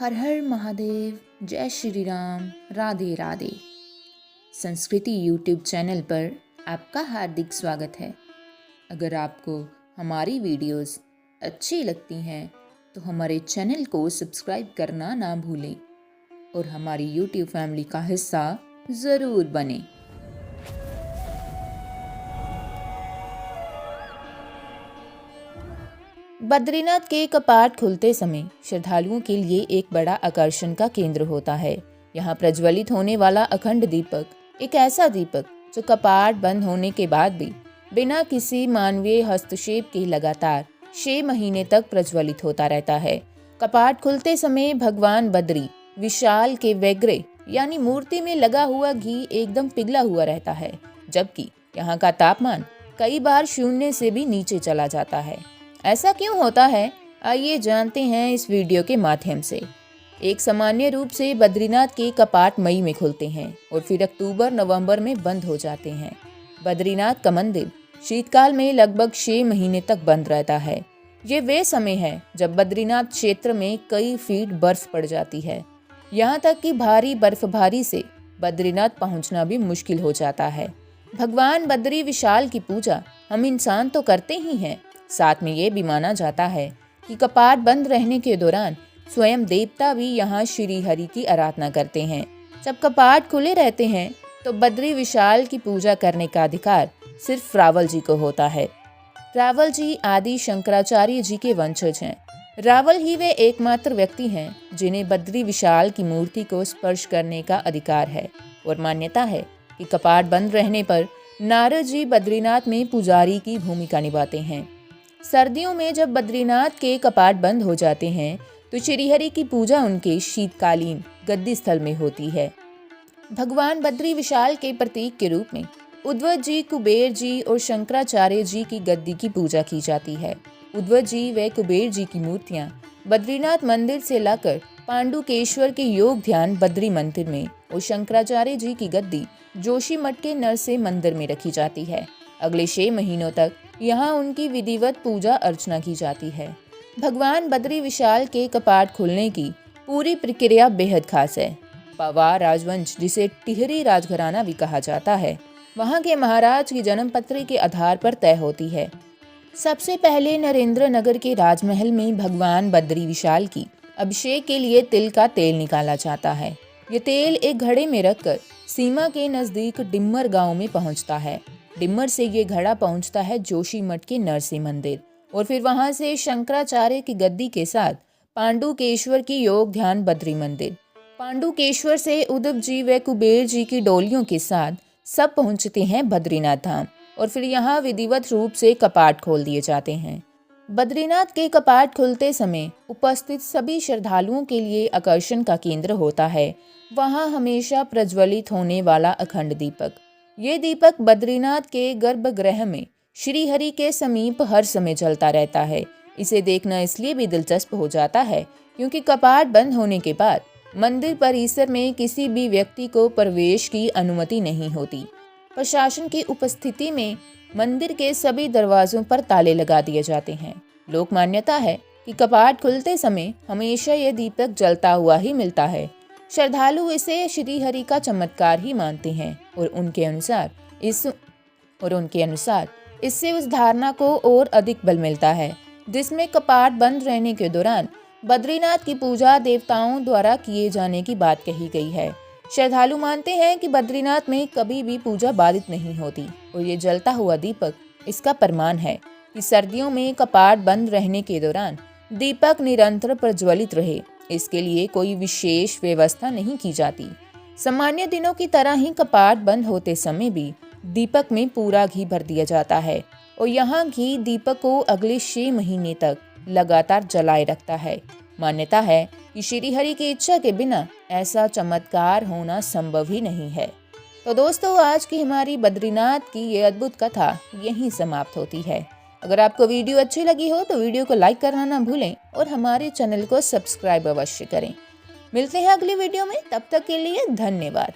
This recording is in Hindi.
हर हर महादेव, जय श्री राम, राधे राधे। संस्कृति यूट्यूब चैनल पर आपका हार्दिक स्वागत है। अगर आपको हमारी वीडियोस अच्छी लगती हैं तो हमारे चैनल को सब्सक्राइब करना ना भूलें और हमारी यूट्यूब फैमिली का हिस्सा ज़रूर बनें। बद्रीनाथ के कपाट खुलते समय श्रद्धालुओं के लिए एक बड़ा आकर्षण का केंद्र होता है। यहाँ प्रज्वलित होने वाला अखंड दीपक एक ऐसा दीपक जो कपाट बंद होने के बाद भी बिना किसी मानवीय हस्तक्षेप के लगातार 6 महीने तक प्रज्वलित होता रहता है। कपाट खुलते समय भगवान बद्री विशाल के वैग्रे यानी मूर्ति में लगा हुआ घी एकदम पिघला हुआ रहता है, जबकि यहाँ का तापमान कई बार शून्य से भी नीचे चला जाता है। ऐसा क्यों होता है, आइए जानते हैं इस वीडियो के माध्यम से। एक सामान्य रूप से बद्रीनाथ के कपाट मई में खुलते हैं और फिर अक्टूबर नवंबर में बंद हो जाते हैं। बद्रीनाथ का मंदिर शीतकाल में लगभग 6 महीने तक बंद रहता है। ये वे समय है जब बद्रीनाथ क्षेत्र में कई फीट बर्फ पड़ जाती है। यहाँ तक कि भारी बर्फबारी से बद्रीनाथ पहुँचना भी मुश्किल हो जाता है। भगवान बद्री विशाल की पूजा हम इंसान तो करते ही हैं, साथ में ये भी माना जाता है कि कपाट बंद रहने के दौरान स्वयं देवता भी यहाँ श्री हरि की आराधना करते हैं। जब कपाट खुले रहते हैं तो बद्री विशाल की पूजा करने का अधिकार सिर्फ रावल जी को होता है। रावल जी आदि शंकराचार्य जी के वंशज हैं। रावल ही वे एकमात्र व्यक्ति हैं जिन्हें बद्री विशाल की मूर्ति को स्पर्श करने का अधिकार है और मान्यता है कि कपाट बंद रहने पर नारद जी बद्रीनाथ में पुजारी की भूमिका निभाते हैं। सर्दियों में जब बद्रीनाथ के कपाट बंद हो जाते हैं तो श्रीहरि की पूजा उनके शीतकालीन गद्दी स्थल में होती है। भगवान बद्री विशाल के प्रतीक के रूप में उद्वत जी, कुबेर जी और शंकराचार्य जी की गद्दी की पूजा की जाती है। उद्वत जी व कुबेर जी की मूर्तियां बद्रीनाथ मंदिर से लाकर पांडुकेश्वर के योग ध्यान बद्री मंदिर में और शंकराचार्य जी की गद्दी जोशीमठ के नरसे मंदिर में रखी जाती है। अगले 6 महीनों तक यहाँ उनकी विधिवत पूजा अर्चना की जाती है। भगवान बद्री विशाल के कपाट खुलने की पूरी प्रक्रिया बेहद खास है। पवार राजवंश, जिसे टिहरी राजघराना भी कहा जाता है, वहाँ के महाराज की जन्मपत्री के आधार पर तय होती है। सबसे पहले नरेंद्र नगर के राजमहल में भगवान बद्री विशाल की अभिषेक के लिए तिल का तेल निकाला जाता है। ये तेल एक घड़े में रखकर सीमा के नजदीक डिम्मर गांव में पहुंचता है। डिम्मर से ये घड़ा पहुंचता है जोशीमठ के नरसिंह मंदिर और फिर वहां से शंकराचार्य की गद्दी के साथ पांडुकेश्वर की योग ध्यान बद्री मंदिर। पांडुकेश्वर से उद्धव जी व कुबेर जी की डोलियों के साथ सब पहुंचते हैं बद्रीनाथ धाम और फिर यहाँ विधिवत रूप से कपाट खोल दिए जाते हैं। बद्रीनाथ के कपाट खुलते समय उपस्थित सभी श्रद्धालुओं के लिए आकर्षण का केंद्र होता है वहाँ हमेशा प्रज्वलित होने वाला अखंड दीपक। ये दीपक बद्रीनाथ के गर्भगृह में श्री हरि के समीप हर समय जलता रहता है। इसे देखना इसलिए भी दिलचस्प हो जाता है क्योंकि कपाट बंद होने के बाद मंदिर परिसर में किसी भी व्यक्ति को प्रवेश की अनुमति नहीं होती। प्रशासन की उपस्थिति में मंदिर के सभी दरवाजों पर ताले लगा दिए जाते हैं। लोक मान्यता है कि कपाट खुलते समय हमेशा यह दीपक जलता हुआ ही मिलता है। श्रद्धालु इसे श्री हरि का चमत्कार ही मानते हैं और उनके अनुसार इससे उस धारणा को और अधिक बल मिलता है जिसमें कपाट बंद रहने के दौरान बद्रीनाथ की पूजा देवताओं द्वारा किए जाने की बात कही गई है। श्रद्धालु मानते हैं कि बद्रीनाथ में कभी भी पूजा बाधित नहीं होती और ये जलता हुआ दीपक इसका प्रमाण है कि सर्दियों में कपाट बंद रहने के दौरान दीपक निरंतर प्रज्वलित रहे। इसके लिए कोई विशेष व्यवस्था नहीं की जाती। सामान्य दिनों की तरह ही कपाट बंद होते समय भी दीपक में पूरा घी भर दिया जाता है और यहाँ घी दीपक को अगले 6 महीने तक लगातार जलाए रखता है। मान्यता है कि श्री हरि की इच्छा के बिना ऐसा चमत्कार होना संभव ही नहीं है। तो दोस्तों, आज की हमारी बद्रीनाथ की ये अद्भुत कथा यहीं समाप्त होती है। अगर आपको वीडियो अच्छी लगी हो तो वीडियो को लाइक करना ना भूलें और हमारे चैनल को सब्सक्राइब अवश्य करें। मिलते हैं अगली वीडियो में, तब तक के लिए धन्यवाद।